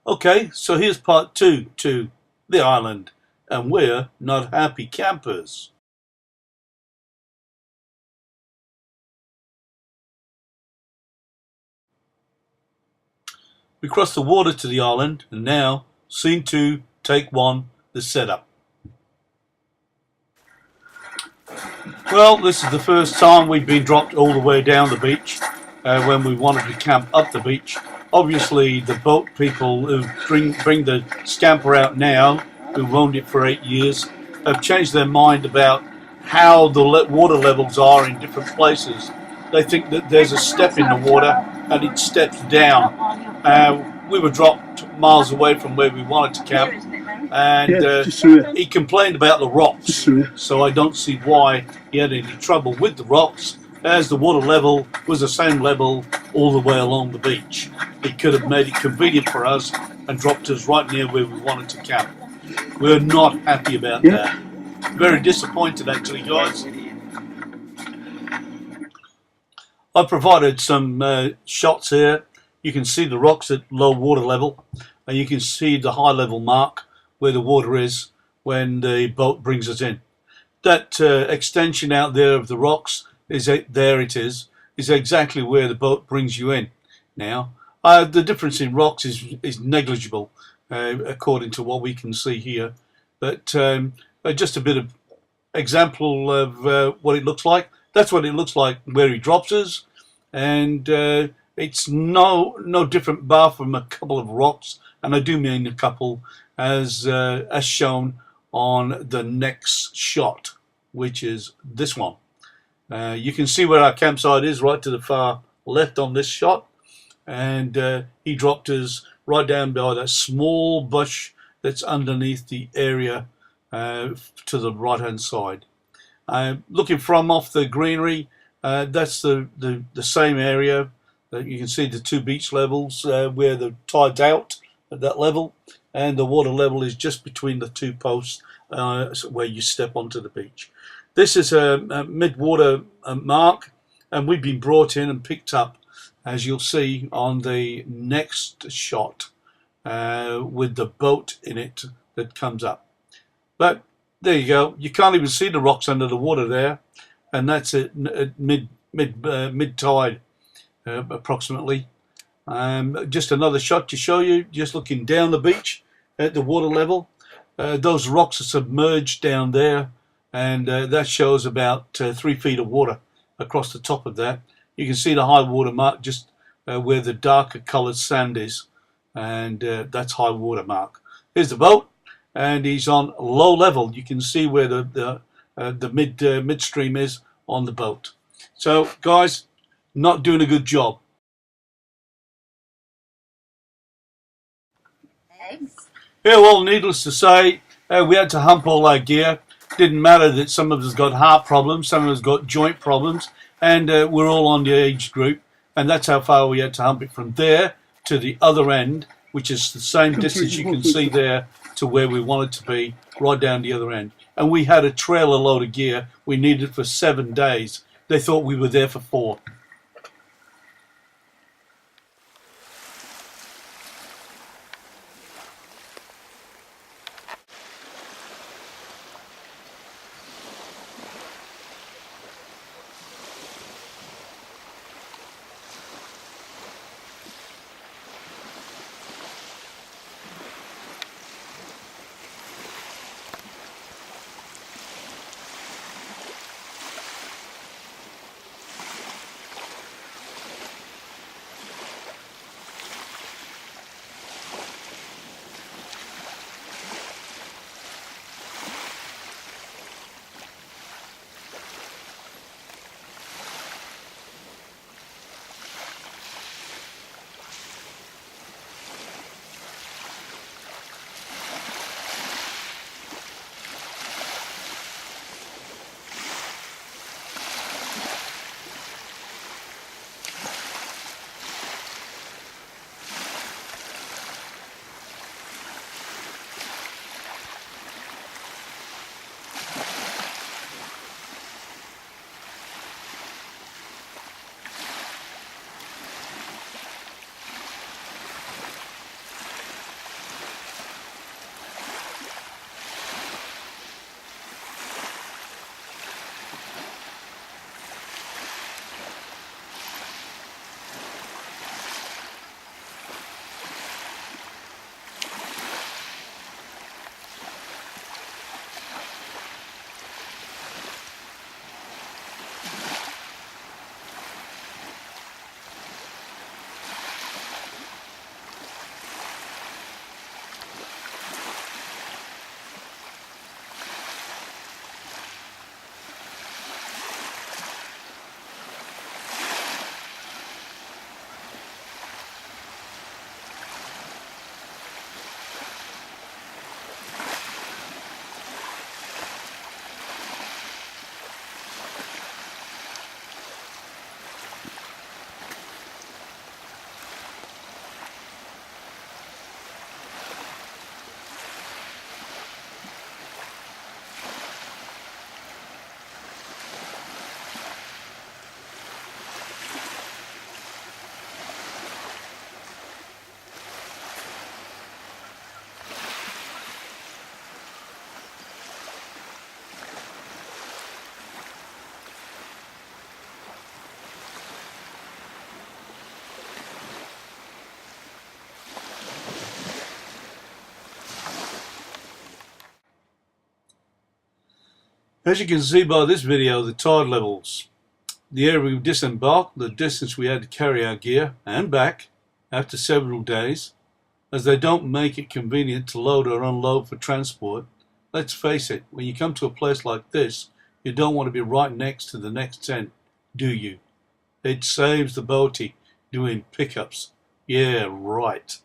Okay, so here's part 2 to the island, and we're not happy campers. We crossed the water to the island, and now, scene 2, take 1, the setup. Well, this is the first time we've been dropped all the way down the beach when we wanted to camp up the beach. Obviously, the boat people who bring the scamper out now, who've owned it for 8 years, have changed their mind about how the water levels are in different places. They think that there's a step in the water and it steps down. We were dropped miles away from where we wanted to camp, and he complained about the rocks, so I don't see why he had any trouble with the rocks, as the water level was the same level all the way along the beach. He could have made it convenient for us and dropped us right near where we wanted to camp. We're not happy about that. Very disappointed, actually, guys. I provided some shots here. You can see the rocks at low water level, and you can see the high level mark where the water is when the boat brings us in. That extension out there of the rocks, there it is exactly where the boat brings you in. Now, the difference in rocks is negligible according to what we can see here, but just a bit of example of what it looks like. That's what it looks like where he drops us, and it's no different bar from a couple of rocks, and I do mean a couple, as shown on the next shot, which is this one. You can see where our campsite is right to the far left on this shot, and he dropped us right down by that small bush that's underneath the area to the right hand side. Looking from off the greenery, that's the same area. You can see the two beach levels where the tide's out at that level, and the water level is just between the two posts where you step onto the beach. This is a mid-water mark, and we've been brought in and picked up, as you'll see on the next shot, with the boat in it that comes up. But there you go. You can't even see the rocks under the water there, and that's at mid tide approximately. Just another shot to show you, just looking down the beach at the water level. Those rocks are submerged down there, and that shows about 3 feet of water across the top of that. You can see the high water mark just where the darker coloured sand is, and that's high water mark. Here's the boat, and he's on low level. You can see where the midstream is on the boat. So, guys, not doing a good job. Yeah, well, needless to say, we had to hump all our gear. Didn't matter that some of us got heart problems, some of us got joint problems, and we're all on the age group, and that's how far we had to hump it from there to the other end, which is the same distance you can see there to where we wanted to be, right down the other end. And we had a trailer load of gear we needed for 7 days. They thought we were there for 4. As you can see by this video, the tide levels, the area we disembarked, the distance we had to carry our gear and back after several days, as they don't make it convenient to load or unload for transport. Let's face it, when you come to a place like this, you don't want to be right next to the next tent, do you? It saves the boatie doing pickups. Yeah, right.